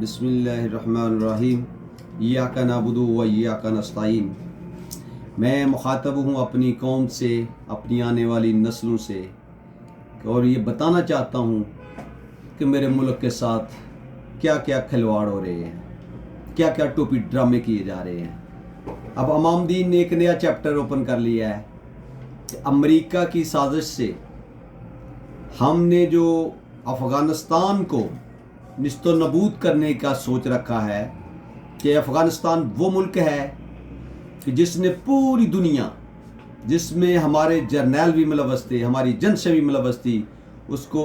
बिस्मिल्लाहिर्रहमानिर्रहीम इय्याका नअबुदु व इय्याका नस्तईन। मैं मुखातब हूँ अपनी कौम से, अपनी आने वाली नस्लों से, और ये बताना चाहता हूँ कि मेरे मुल्क के साथ क्या क्या खिलवाड़ हो रहे हैं, क्या क्या टोपी ड्रामे किए जा रहे हैं। अब इमाम दीन ने एक नया चैप्टर ओपन कर लिया है कि अमेरिका की साजिश से हमने जो अफ़गानिस्तान को निस्तो नबूद करने का सोच रखा है कि अफ़गानिस्तान वो मुल्क है कि जिसने पूरी दुनिया, जिसमें हमारे जर्नैल भी मुलव्वस थे, हमारी जनसें भी मुलव्वस थी, उसको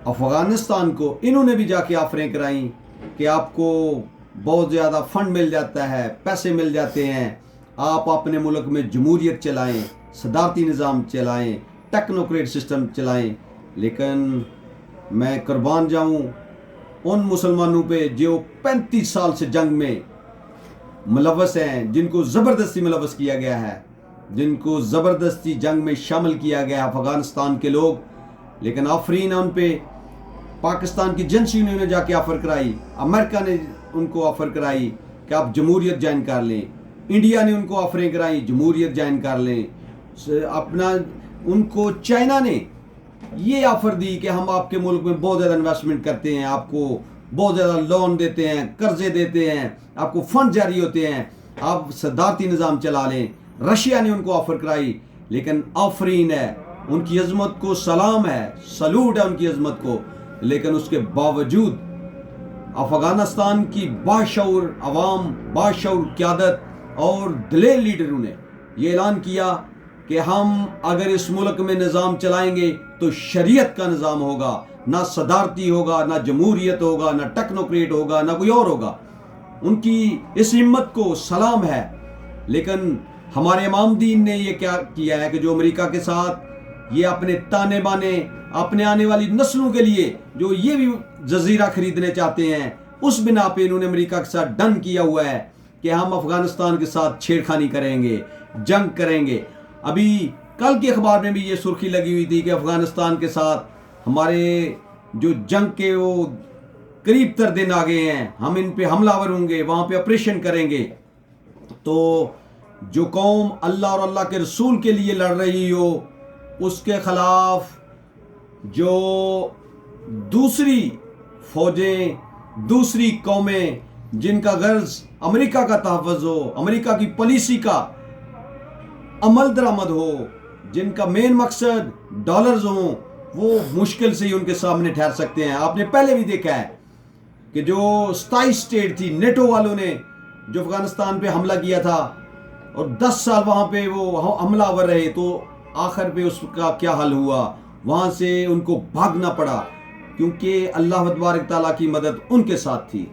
अफ़गानिस्तान को इन्होंने भी जाके ऑफरें कराई कि आपको बहुत ज़्यादा फंड मिल जाता है, पैसे मिल जाते हैं, आप अपने मुल्क में जमहूरियत चलाएं, सदारती निज़ाम चलाएं, टेक्नोक्रेट सिस्टम चलाएं। लेकिन मैं कुर्बान जाऊं उन मुसलमानों पे जो 35 साल से जंग में मुलव्वस हैं, जिनको ज़बरदस्ती मुलव्वस किया गया है, जिनको ज़बरदस्ती जंग में शामिल किया गया अफ़गानिस्तान के लोग। लेकिन आफरीन उन पे पाकिस्तान की एजेंसी यूनियन ने जाके ऑफ़र कराई, अमेरिका ने उनको ऑफ़र कराई कि आप जमहूरियत ज्वाइन कर लें, इंडिया ने उनको ऑफरें कराई जमहूरियत ज्वाइन कर लें, अपना उनको चाइना ने ये ऑफ़र दी कि हम आपके मुल्क में बहुत ज़्यादा इन्वेस्टमेंट करते हैं, आपको बहुत ज़्यादा लोन देते हैं, कर्जे देते हैं, आपको फंड जारी होते हैं, आप सदारती निज़ाम चला लें। रशिया ने उनको ऑफ़र कराई, लेकिन आफरीन है, उनकी अज़मत को सलाम है, सलूट है उनकी अज़मत को। लेकिन उसके बावजूद अफ़गानिस्तान की बाशऊर अवाम, बाशऊर क़यादत और दलेर लीडरों ने ये ऐलान किया कि हम अगर इस मुल्क में निज़ाम चलाएंगे तो शरीयत का निज़ाम होगा, ना सदारती होगा, ना जमहूरियत होगा, ना टेक्नोक्रेट होगा, ना कोई और होगा। उनकी इस हिम्मत को सलाम है। लेकिन हमारे इमाम दीन ने ये क्या किया है कि जो अमेरिका के साथ ये अपने ताने बाने, अपने आने वाली नस्लों के लिए जो ये भी जजीरा खरीदने चाहते हैं, उस बिना पे इन्होंने अमेरिका के साथ डन किया हुआ है कि हम अफ़गानिस्तान के साथ छेड़खानी करेंगे, जंग करेंगे। अभी कल के अखबार में भी ये सुर्खी लगी हुई थी कि अफ़गानिस्तान के साथ हमारे जो जंग के वो करीब तर दिन आ गए हैं, हम इन पे हमलावर होंगे, वहाँ पे ऑपरेशन करेंगे। तो जो कौम अल्लाह और अल्लाह के रसूल के लिए लड़ रही हो, उसके ख़िलाफ़ जो दूसरी फ़ौजें, दूसरी कौमें जिनका गर्ज अमेरिका का तहफ़्फ़ुज़ हो, अमेरिका की पॉलिसी का अमल दरामद हो, जिनका मेन मकसद डॉलर्स हों, वो मुश्किल से ही उनके सामने ठहर सकते हैं। आपने पहले भी देखा है कि जो 27 स्टेट थी, नेटो वालों ने जो अफ़गानिस्तान पे हमला किया था और 10 साल वहाँ पे वो हमलावर रहे, तो आखिर पे उसका क्या हल हुआ, वहाँ से उनको भागना पड़ा, क्योंकि अल्लाह तबारक तआला की मदद उनके साथ थी।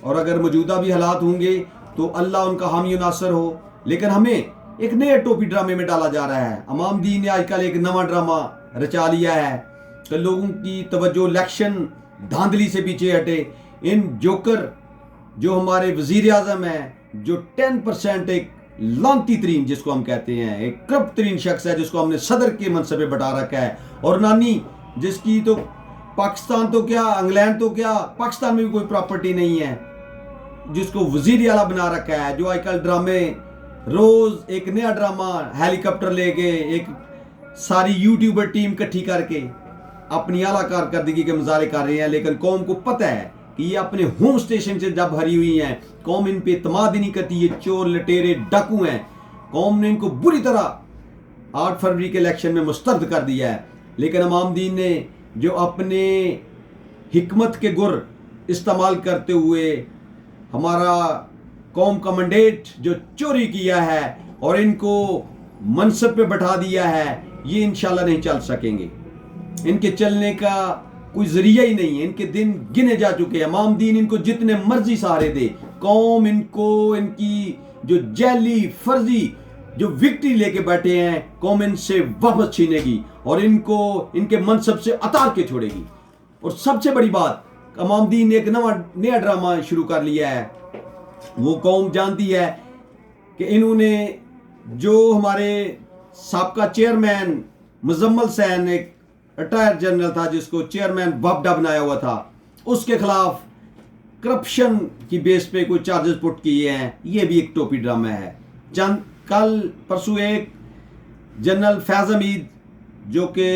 और अगर मौजूदा भी हालात होंगे तो अल्लाह उनका हामी व नासर हो। लेकिन हमें एक नए टोपी ड्रामे में डाला जा रहा है। इमाम दीन ने आजकल एक नवा ड्रामा रचा लिया है कि लोगों की तवज्जो इलेक्शन धांधली से पीछे हटे। इन जोकर जो हमारे वजीर आज़म है, जो 10% एक लानती तरीन जिसको हम कहते हैं, एक करप्ट तरीन शख्स है, जिसको हमने सदर के मनसब पे बैठा रखा है, और नानी जिसकी तो पाकिस्तान तो क्या, इंग्लैंड तो क्या, पाकिस्तान में भी कोई प्रॉपर्टी नहीं है, जिसको वजीर आला बना रखा है, जो आजकल ड्रामे रोज एक नया ड्रामा हेलीकॉप्टर लेके एक सारी यूट्यूबर टीम इकट्ठी करके अपनी आला कारकर्दगी के मुजाहरे कर रहे हैं। लेकिन कौम को पता है कि ये अपने होम स्टेशन से जब भरी हुई हैं, कौम इन पे इत्मीनान ही नहीं करती, ये चोर लटेरे डाकू हैं। कौम ने इनको बुरी तरह 8 फरवरी के इलेक्शन में मुस्तरद कर दिया है। लेकिन इमाम दीन ने जो अपने हिकमत के गुर इस्तेमाल करते हुए हमारा कौम का मैंडेट जो चोरी किया है और इनको मनसब पे बैठा दिया है, ये इंशाल्लाह नहीं चल सकेंगे। इनके चलने का कोई जरिया ही नहीं है, इनके दिन गिने जा चुके हैं। इमाम दीन इनको जितने मर्जी सहारे दे, कौम इनको इनकी जो जैली फर्जी जो विक्ट्री लेके बैठे हैं, कौम इनसे वापस छीनेगी और इनको इनके मनसब से अतार के छोड़ेगी। और सबसे बड़ी बात, इमाम दीन ने एक नया ड्रामा शुरू कर लिया है। वो कौम जानती है कि इन्होंने जो हमारे साबका चेयरमैन मुजम्मल सैन, एक रिटायर्ड जनरल था जिसको चेयरमैन बाबडा बनाया हुआ था, उसके खिलाफ करप्शन की बेस पे कोई चार्जेस पुट किए हैं, ये भी एक टोपी ड्रामा है। चंद कल परसों एक जनरल फैज़ हमीद जो कि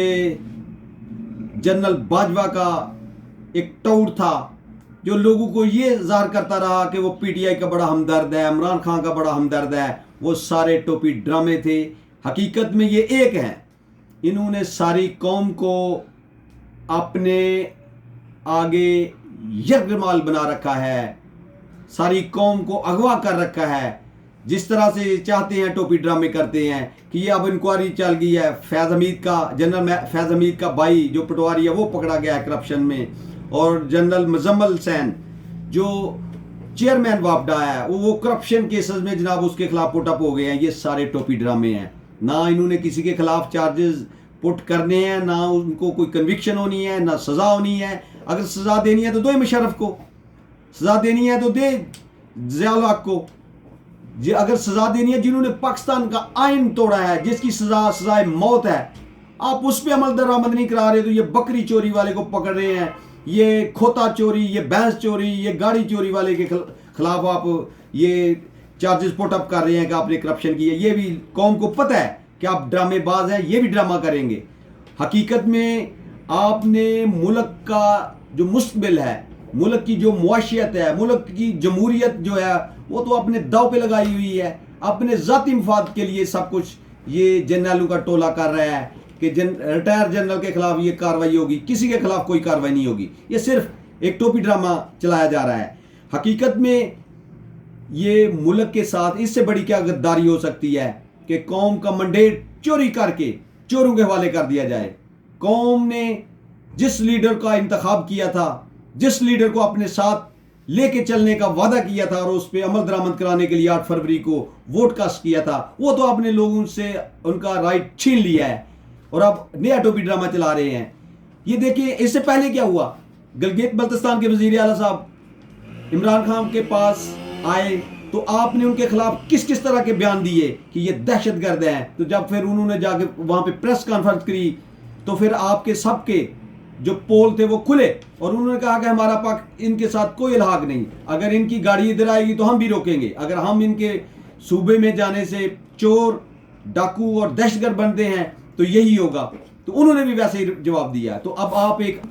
जनरल बाजवा का एक टाउट था, जो लोगों को ये ज़ाहिर करता रहा कि वो पीटीआई का बड़ा हमदर्द है, इमरान खान का बड़ा हमदर्द है, वो सारे टोपी ड्रामे थे। हकीकत में ये एक हैं, इन्होंने सारी कौम को अपने आगे यरगमाल बना रखा है, सारी कौम को अगवा कर रखा है। जिस तरह से चाहते हैं टोपी ड्रामे करते हैं कि ये अब इंक्वायरी चल गई है, फैज़ हमीद का, जनरल फैज़ हमीद का भाई जो पटवारी है वो पकड़ा गया है करप्शन में, और जनरल मुजम्मिल हुसैन जो चेयरमैन वापडा है वो करप्शन केसेस में जनाब उसके खिलाफ पुट अप हो गए हैं। ये सारे टोपी ड्रामे हैं। ना इन्होंने किसी के खिलाफ चार्जेस पुट करने हैं, ना उनको कोई कन्विक्शन होनी है, ना सज़ा होनी है। अगर सज़ा देनी है तो दो मुशर्रफ को, सज़ा देनी है तो दे ज़ियाउल हक को। अगर सज़ा देनी है, जिन्होंने पाकिस्तान का आइन तोड़ा है, जिसकी सज़ाए मौत है, आप उस पर अमल दरामद नहीं करा रहे, तो ये बकरी चोरी वाले को पकड़ रहे हैं, ये खोता चोरी, ये भैंस चोरी, ये गाड़ी चोरी वाले के खिलाफ आप ये चार्जेस पुट अप कर रहे हैं कि आपने करप्शन की है। ये भी कौम को पता है कि आप ड्रामेबाज हैं, ये भी ड्रामा करेंगे। हकीकत में आपने मुल्क का जो मुस्तकबिल है, मुल्क की जो मुआशियत है, मुल्क की जमहूरियत जो है, वो तो अपने दाव पे लगाई हुई है। अपने ज़ाती मफाद के लिए सब कुछ ये जनरलों का टोला कर रहा है कि रिटायर जनरल के खिलाफ ये कार्रवाई होगी, किसी के खिलाफ कोई कार्रवाई नहीं होगी। ये सिर्फ एक टोपी ड्रामा चलाया जा रहा है। हकीकत में ये मुल्क के साथ इससे बड़ी क्या गद्दारी हो सकती है कि कौम का मंडेट चोरी करके चोरों के हवाले कर दिया जाए। कौम ने जिस लीडर का इंतखाब किया था, जिस लीडर को अपने साथ लेके चलने का वादा किया था और उस पर अमल दरामद कराने के लिए 8 फरवरी को वोट कास्ट किया था, वो तो अपने लोगों से उनका राइट छीन लिया है और अब नया टोपी ड्रामा चला रहे हैं। ये देखिए, इससे पहले क्या हुआ, गिलगित बल्तिस्तान के वजीर आला साहब इमरान खान के पास आए तो आपने उनके खिलाफ किस किस तरह के बयान दिए कि ये दहशतगर्द हैं। तो जब फिर उन्होंने जाके वहाँ पे प्रेस कॉन्फ्रेंस करी तो फिर आपके सबके जो पोल थे वो खुले और उन्होंने कहा कि हमारा पाक इनके साथ कोई इल्हाक नहीं, अगर इनकी गाड़ी इधर आएगी तो हम भी रोकेंगे, अगर हम इनके सूबे में जाने से चोर, डाकू और दहशतगर्द बनते हैं तो यही होगा। तो उन्होंने भी वैसे ही जवाब दिया। तो अब आप एक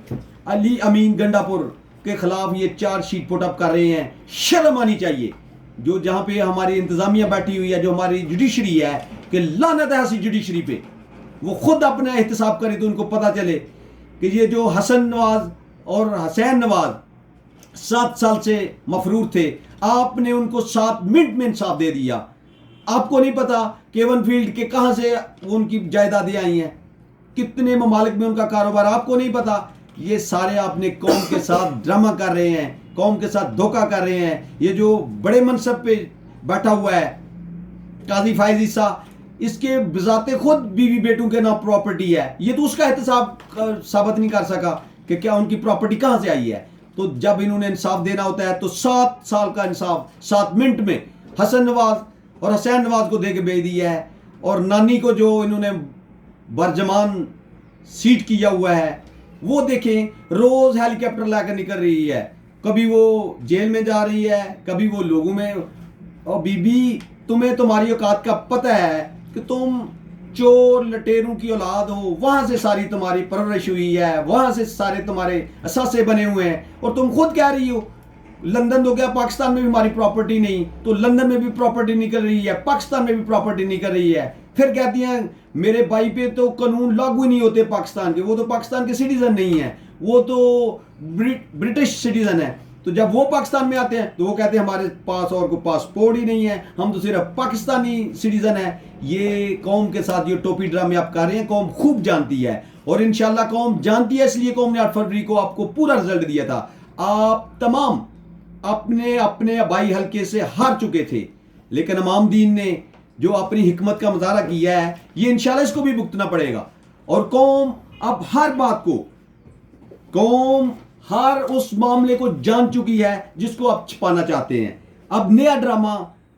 अली अमीन गंडापुर के खिलाफ ये चार्जशीट पुट अप कर रहे हैं। शर्म आनी चाहिए। जो जहाँ पे हमारी इंतजामिया बैठी हुई है, जो हमारी जुडिशरी है, कि लानत है ऐसी जुडिशरी पे, वो खुद अपना एहतसाब करे तो उनको पता चले कि ये जो हसन नवाज और हुसैन नवाज 7 साल से मफरूर थे, आपने उनको 7 मिनट में इंसाफ दे दिया। आपको नहीं पता केवन फील्ड के कहाँ से उनकी जायदादें आई हैं, कितने ममालिक में उनका कारोबार, आपको नहीं पता। ये सारे आपने कौम के साथ ड्रामा कर रहे हैं, कौम के साथ धोखा कर रहे हैं। ये जो बड़े मनसब पे बैठा हुआ है काजी फायज ईसा, इसके बजाते खुद बीवी बेटों के नाम प्रॉपर्टी है, ये तो उसका एहतसाब साबित नहीं कर सका कि क्या उनकी प्रॉपर्टी कहाँ से आई है। तो जब इन्होंने इंसाफ देना होता है तो 7 साल का इंसाफ 7 मिनट में हसन नवाज और हुसैन नवाज को दे के भेज दिया है। और नानी को जो इन्होंने बरजमान सीट किया हुआ है, वो देखें रोज हेलीकॉप्टर लाकर निकल रही है, कभी वो जेल में जा रही है, कभी वो लोगों में। और बीबी, तुम्हें तुम्हारी औकात का पता है कि तुम चोर लटेरों की औलाद हो, वहां से सारी तुम्हारी परवरिश हुई है, वहां से सारे तुम्हारे असासे बने हुए हैं, और तुम खुद कह रही हो लंदन तो क्या पाकिस्तान में भी हमारी प्रॉपर्टी नहीं, तो लंदन में भी प्रॉपर्टी निकल रही है, पाकिस्तान में भी प्रॉपर्टी निकल रही है। फिर कहती हैं मेरे भाई पे तो कानून लागू ही नहीं होते पाकिस्तान के, वो तो पाकिस्तान के सिटीजन नहीं है, वो तो ब्रिटिश सिटीजन है। तो जब वो पाकिस्तान में आते हैं तो वो कहते हैं हमारे पास और कोई पासपोर्ट ही नहीं है, हम तो सिर्फ पाकिस्तानी सिटीजन है। ये कौम के साथ ये टोपी ड्रामे आप कर रहे हैं, कौम खूब जानती है और इंशाल्लाह कौम जानती है, इसलिए कौम ने 8 फरवरी को आपको पूरा रिजल्ट दिया था। आप तमाम अपने अपने भाई हल्के से हार चुके थे, लेकिन इमाम दीन ने जो अपनी हिकमत का मुजाहरा किया है, ये इंशाल्लाह इसको भी भुगतना पड़ेगा। और कौम अब हर बात को, कौम हर उस मामले को जान चुकी है जिसको आप छिपाना चाहते हैं। अब नया ड्रामा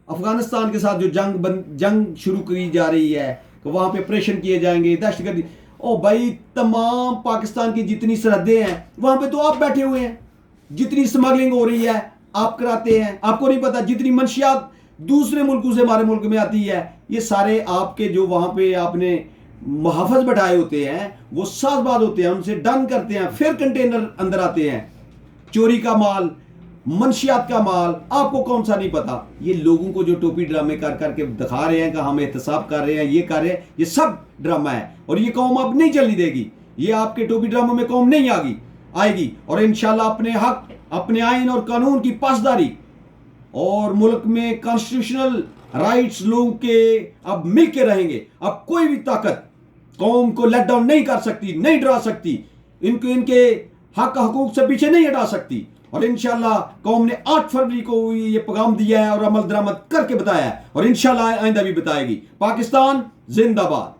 अफगानिस्तान के साथ जो जंग शुरू की जा रही है कि वहां पे ऑपरेशन किए जाएंगे, दहशतगर्दी। ओ भाई, तमाम पाकिस्तान की जितनी सरहदें हैं वहां पे तो आप बैठे हुए हैं, जितनी स्मगलिंग हो रही है آپ کراتے ہیں. آپ کو نہیں پتا جتنی منشیات دوسرے ملکوں سے ہمارے ملک میں آتی ہے یہ سارے آپ کے جو وہاں پہ آپ نے محافظ بٹھائے ہوتے ہیں وہ ساز باز ہوتے ہیں, ان سے ڈن کرتے ہیں, پھر کنٹینر اندر آتے ہیں. چوری کا مال, منشیات کا مال, آپ کو کون سا نہیں پتا. یہ لوگوں کو جو ٹوپی ڈرامے کر کر کے دکھا رہے ہیں کہ ہم احتساب کر رہے ہیں, یہ کر رہے ہیں, یہ سب ڈرامہ ہے. اور یہ قوم اب نہیں چلنی دے گی. یہ آپ کے ٹوپی ڈراموں میں قوم نہیں آئے گی. اور انشاءاللہ اپنے حق, اپنے آئین اور قانون کی پاسداری, اور ملک میں کانسٹیٹیوشنل رائٹس لوگوں کے اب مل کے رہیں گے. اب کوئی بھی طاقت قوم کو لیٹ ڈاؤن نہیں کر سکتی, نہیں ڈرا سکتی, ان کے حق حقوق سے پیچھے نہیں ہٹا سکتی. اور انشاءاللہ قوم نے 8 فروری کو یہ پیغام دیا ہے اور عمل درآمد کر کے بتایا ہے, اور انشاءاللہ آئندہ بھی بتائے گی. پاکستان زندہ باد.